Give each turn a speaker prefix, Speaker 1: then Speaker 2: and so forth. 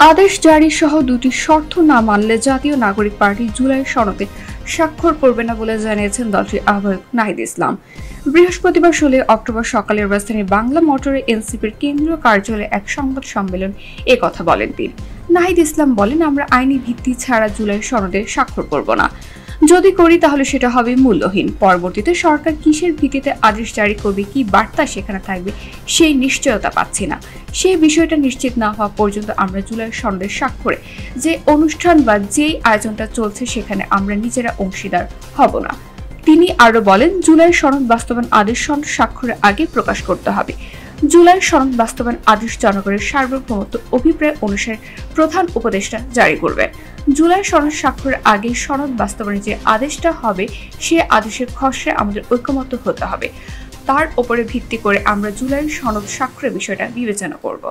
Speaker 1: আদেশ জারি সহ দুটি শর্ত না মানলে জাতীয় নাগরিক পার্টি জুলাই সনদে স্বাক্ষর করবে না বলে জানিয়েছেন দলটির আহ্বায়ক নাহিদ ইসলাম। বৃহস্পতিবার 16 অক্টোবর সকালে রাজধানীর বাংলা মোটরে এনসিপির কেন্দ্রীয় কার্যালয়ে এক সংবাদ সম্মেলন কথা বলেন তিনি। নাহিদ ইসলাম বলেন, আমরা আইনি ভিত্তি ছাড়া জুলাই সনদে স্বাক্ষর করব না। যদি করি তাহলে সেটা হবে মূল্যহীন। পরবর্তীতে সরকার কিসের ভিত্তিতে আদেশ জারি করবে, কি বার্তা সেখানে থাকবে, সেই নিশ্চয়তা পাচ্ছি না। সেই বিষয়টা নিশ্চিত না হওয়া পর্যন্ত আমরা জুলাই সনদের স্বাক্ষরে যে অনুষ্ঠান বা যেই আয়োজনটা চলছে সেখানে আমরা নিজেরা অংশীদার হব না। তিনি আরো বলেন, জুলাই সনদ বাস্তবায়ন আদেশ সনদ স্বাক্ষরের আগে প্রকাশ করতে হবে। জুলাই সনদ বাস্তবায়ন আদেশ জনগণের সার্বভৌমত্ব অভিপ্রায় অনুসারে প্রধান উপদেষ্টা জারি করবেন। জুলাই সনদ স্বাক্ষরের আগে সনদ বাস্তবায়নের যে আদেশটা হবে সে আদেশের খসড়ায় আমাদের ঐকমত্য হতে হবে। তার উপরে ভিত্তি করে আমরা জুলাই সনদ স্বাক্ষরের বিষয়টা বিবেচনা করব।